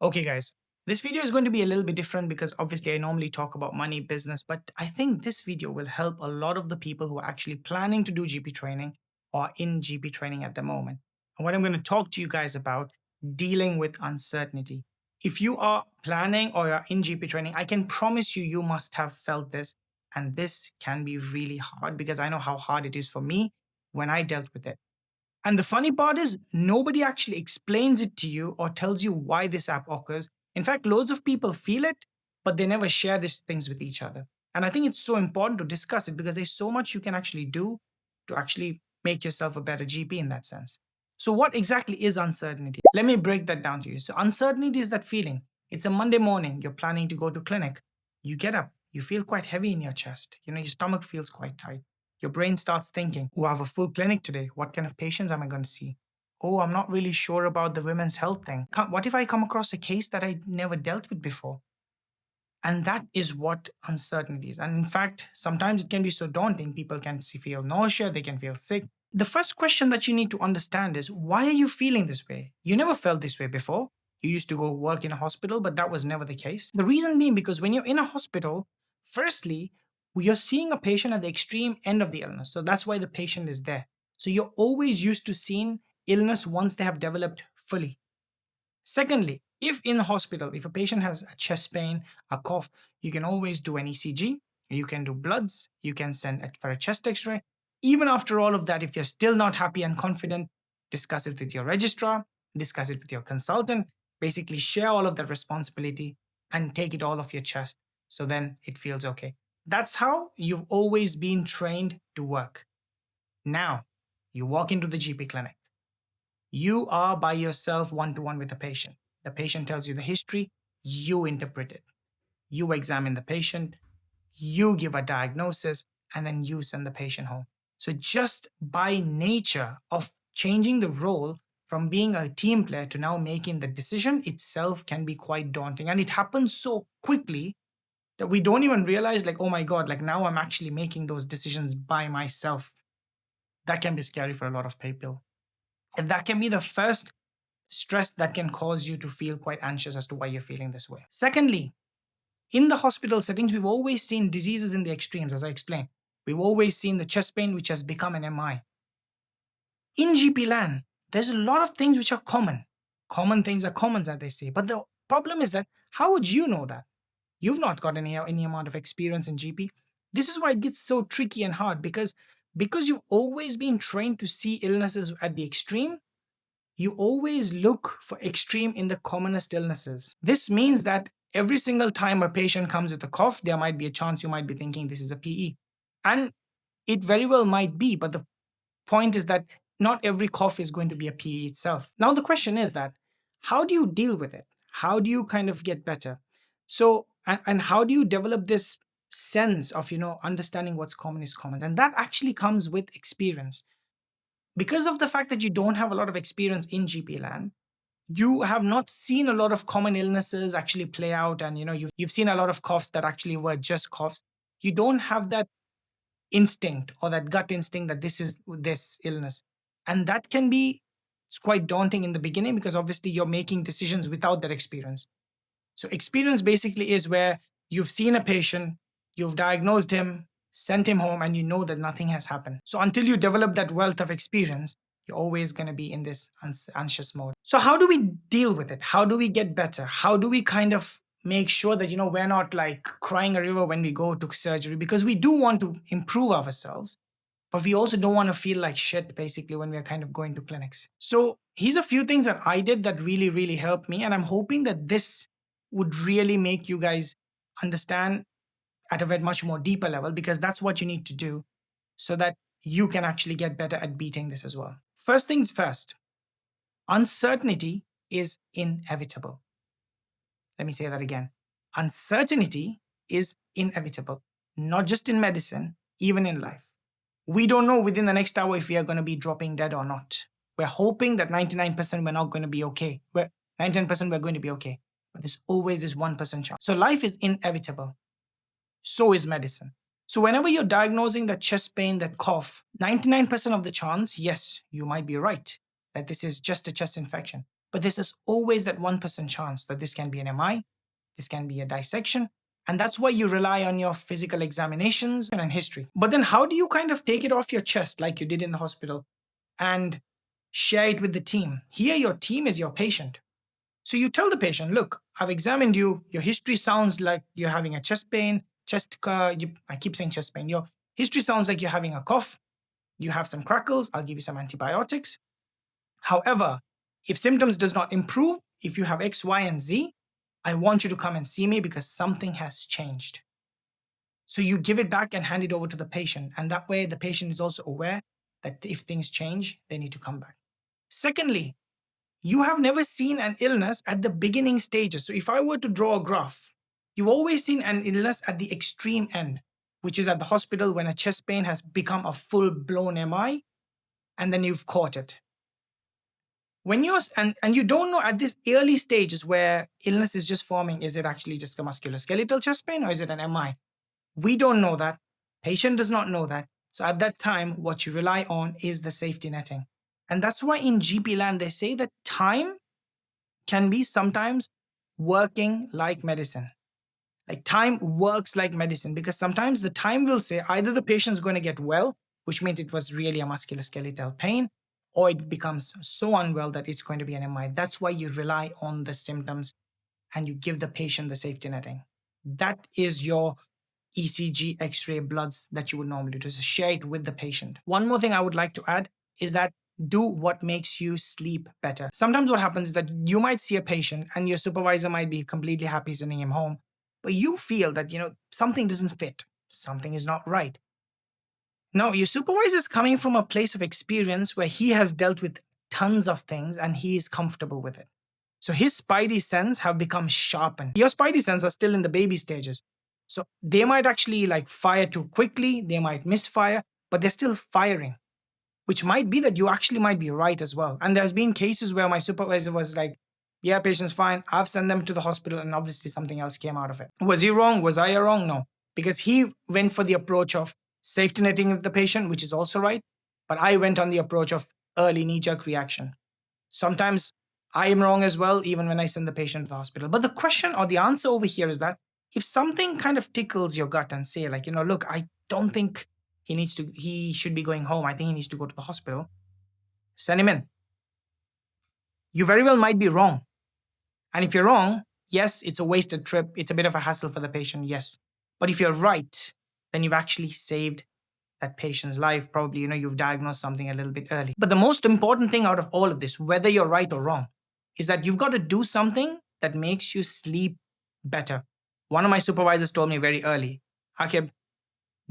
Okay, guys, this video is going to be a little bit different because obviously I normally talk about money, business, but I think this video will help a lot of the people who are actually planning to do GP training or in GP training at the moment. And what I'm going to talk to you guys about dealing with uncertainty. If you are planning or are in GP training, I can promise you, you must have felt this. And this can be really hard because I know how hard it is for me when I dealt with it. And the funny part is, nobody actually explains it to you or tells you why this app occurs. In fact, loads of people feel it, but they never share these things with each other. And I think it's so important to discuss it because there's so much you can actually do to actually make yourself a better GP in that sense. So, what exactly is uncertainty? Let me break that down to you. So, uncertainty is that feeling. It's a Monday morning, you're planning to go to clinic. You get up, you feel quite heavy in your chest. Your stomach feels quite tight. Your brain starts thinking, oh, I have a full clinic today. What kind of patients am I going to see? Oh, I'm not really sure about the women's health thing. What if I come across a case that I never dealt with before? And that is what uncertainty is. And in fact, sometimes it can be so daunting. People can feel nausea, they can feel sick. The first question that you need to understand is, why are you feeling this way? You never felt this way before. You used to go work in a hospital, but that was never the case. The reason being because when you're in a hospital, firstly, you're seeing a patient at the extreme end of the illness. So that's why the patient is there. So you're always used to seeing illness once they have developed fully. Secondly, if in the hospital, if a patient has a chest pain, a cough, you can always do an ECG, you can do bloods, you can send it for a chest x-ray. Even after all of that, if you're still not happy and confident, discuss it with your registrar, discuss it with your consultant, basically share all of that responsibility and take it all off your chest. So then it feels okay. That's how you've always been trained to work. Now, you walk into the GP clinic. You are by yourself one to one with the patient. The patient tells you the history, you interpret it. You examine the patient, you give a diagnosis, and then you send the patient home. So, just by nature of changing the role from being a team player to now making the decision itself can be quite daunting. And it happens so quickly that we don't even realize, like, oh my God, like now I'm actually making those decisions by myself. That can be scary for a lot of people. And that can be the first stress that can cause you to feel quite anxious as to why you're feeling this way. Secondly, in the hospital settings, we've always seen diseases in the extremes, as I explained. We've always seen the chest pain, which has become an MI. In GP land, there's a lot of things which are common. Common things are common, as they say. But the problem is that, how would you know that? You've not got any amount of experience in GP. This is why it gets so tricky and hard because you've always been trained to see illnesses at the extreme. You always look for extreme in the commonest illnesses. This means that every single time a patient comes with a cough, there might be a chance you might be thinking this is a PE. And it very well might be, but the point is that not every cough is going to be a PE itself. Now, the question is that, how do you deal with it? How do you kind of get better? So, and how do you develop this sense of, understanding what's common is common? And that actually comes with experience. Because of the fact that you don't have a lot of experience in GP land, you have not seen a lot of common illnesses actually play out, and you've seen a lot of coughs that actually were just coughs. You don't have that instinct or that gut instinct that this is this illness, and that can be, it's quite daunting in the beginning because obviously you're making decisions without that experience. So experience basically is where you've seen a patient, you've diagnosed him, sent him home, and you know that nothing has happened. So until you develop that wealth of experience, you're always going to be in this anxious mode. So how do we deal with it? How do we get better? How do we kind of make sure that we're not like crying a river when we go to surgery? Because we do want to improve ourselves, but we also don't want to feel like shit basically when we're kind of going to clinics. So here's a few things that I did that really, really helped me. And I'm hoping that this would really make you guys understand at a very much more deeper level, because that's what you need to do so that you can actually get better at beating this as well. First things first, uncertainty is inevitable. Let me say that again. Uncertainty is inevitable, not just in medicine, even in life. We don't know within the next hour if we are going to be dropping dead or not. We're hoping that 99% we're not going to be okay. 99% we're going to be okay. But there's always this 1% chance. So life is inevitable. So is medicine. So whenever you're diagnosing that chest pain, that cough, 99% of the chance, yes, you might be right that this is just a chest infection. But this is always that 1% chance that this can be an MI, this can be a dissection. And that's why you rely on your physical examinations and history. But then how do you kind of take it off your chest like you did in the hospital and share it with the team? Here, your team is your patient. So you tell the patient, look, I've examined you. Your history sounds like you're having a chest pain, I keep saying chest pain. Your history sounds like you're having a cough. You have some crackles. I'll give you some antibiotics. However, if symptoms does not improve, if you have X, Y, and Z, I want you to come and see me because something has changed. So you give it back and hand it over to the patient. And that way the patient is also aware that if things change, they need to come back. Secondly, you have never seen an illness at the beginning stages. So if I were to draw a graph, you've always seen an illness at the extreme end, which is at the hospital when a chest pain has become a full-blown MI, and then you've caught it. When you're and you don't know at this early stages where illness is just forming, is it actually just a musculoskeletal chest pain or is it an MI? We don't know that. Patient does not know that. So at that time, what you rely on is the safety netting. And that's why in GP land, they say that time can be sometimes working like medicine. Like time works like medicine because sometimes the time will say either the patient's going to get well, which means it was really a musculoskeletal pain, or it becomes so unwell that it's going to be an MI. That's why you rely on the symptoms and you give the patient the safety netting. That is your ECG, X-ray, bloods that you would normally do. So share it with the patient. One more thing I would like to add is that do what makes you sleep better. Sometimes what happens is that you might see a patient and your supervisor might be completely happy sending him home, but you feel that, something doesn't fit, something is not right. Now, your supervisor is coming from a place of experience where he has dealt with tons of things and he is comfortable with it. So his spidey sense have become sharpened. Your spidey sense are still in the baby stages. So they might actually fire too quickly, they might misfire, but they're still firing, which might be that you actually might be right as well. And there's been cases where my supervisor was like, yeah, patient's fine. I've sent them to the hospital and obviously something else came out of it. Was he wrong? Was I wrong? No, because he went for the approach of safety netting the patient, which is also right. But I went on the approach of early knee-jerk reaction. Sometimes I am wrong as well, even when I send the patient to the hospital. But the question or the answer over here is that if something kind of tickles your gut and say look, I don't think he should be going home. I think he needs to go to the hospital. Send him in. You very well might be wrong. And if you're wrong, yes, it's a wasted trip. It's a bit of a hassle for the patient, yes. But if you're right, then you've actually saved that patient's life. Probably, you've diagnosed something a little bit early. But the most important thing out of all of this, whether you're right or wrong, is that you've got to do something that makes you sleep better. One of my supervisors told me very early, Akib,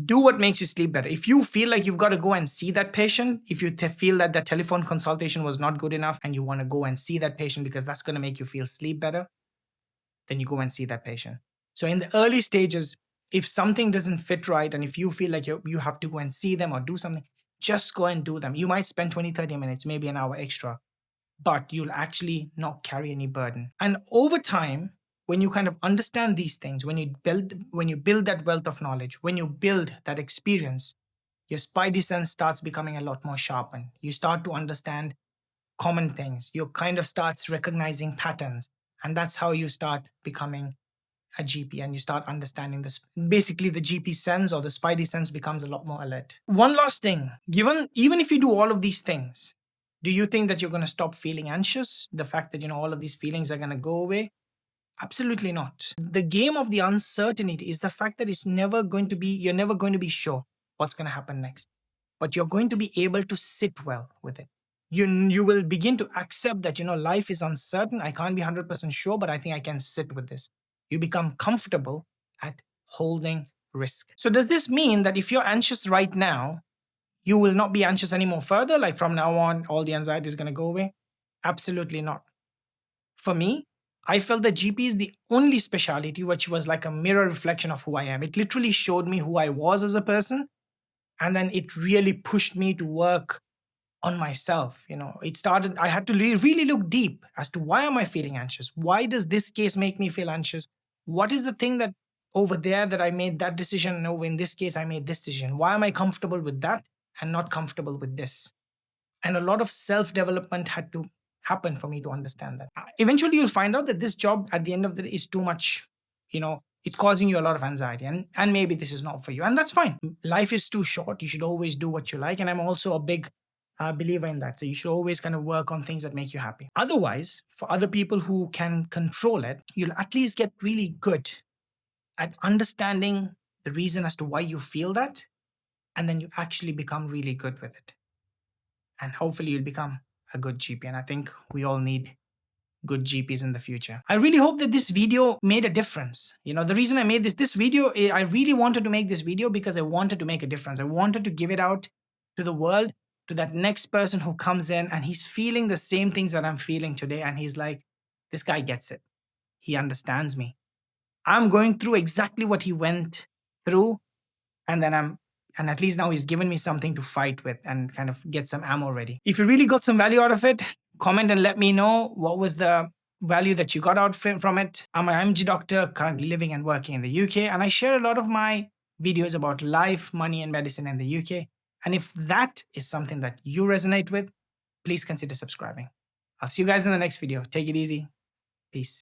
do what makes you sleep better. If you feel like you've got to go and see that patient, if you feel that the telephone consultation was not good enough and you want to go and see that patient because that's going to make you feel sleep better, then you go and see that patient. So in the early stages, if something doesn't fit right and if you feel like you have to go and see them or do something, just go and do them. You might spend 20, 30 minutes, maybe an hour extra, but you'll actually not carry any burden. And over time, when you kind of understand these things, when you build that wealth of knowledge, when you build that experience, your spidey sense starts becoming a lot more sharpened. You start to understand common things. You kind of starts recognizing patterns. And that's how you start becoming a GP and you start understanding this. Basically, the GP sense or the spidey sense becomes a lot more alert. One last thing, even if you do all of these things, do you think that you're going to stop feeling anxious? The fact that, all of these feelings are going to go away? Absolutely not. The game of the uncertainty is the fact that you're never going to be sure what's going to happen next, but you're going to be able to sit well with it. You will begin to accept that, life is uncertain. I can't be 100% sure, but I think I can sit with this. You become comfortable at holding risk. So does this mean that if you're anxious right now, you will not be anxious anymore further? Like from now on, all the anxiety is going to go away? Absolutely not. For me, I felt that GP is the only specialty which was like a mirror reflection of who I am. It literally showed me who I was as a person. And then it really pushed me to work on myself. I had to really look deep as to why am I feeling anxious? Why does this case make me feel anxious? What is the thing that over there that I made that decision and over in this case I made this decision? Why am I comfortable with that and not comfortable with this? And a lot of self-development had to happen for me to understand that. Eventually, you'll find out that this job at the end of the day is too much, it's causing you a lot of anxiety, and maybe this is not for you. And that's fine. Life is too short. You should always do what you like. And I'm also a big believer in that. So you should always kind of work on things that make you happy. Otherwise, for other people who can control it, you'll at least get really good at understanding the reason as to why you feel that. And then you actually become really good with it. And hopefully you'll become a good GP. And I think we all need good GPs in the future. I really hope that this video made a difference. The reason I made this video, I really wanted to make this video because I wanted to make a difference. I wanted to give it out to the world, to that next person who comes in and he's feeling the same things that I'm feeling today. And he's like, this guy gets it. He understands me. I'm going through exactly what he went through. And at least now he's given me something to fight with and kind of get some ammo ready. If you really got some value out of it, comment and let me know what was the value that you got out from it. I'm an IMG doctor currently living and working in the UK, and I share a lot of my videos about life, money, and medicine in the UK. And if that is something that you resonate with, please consider subscribing. I'll see you guys in the next video. Take it easy. Peace.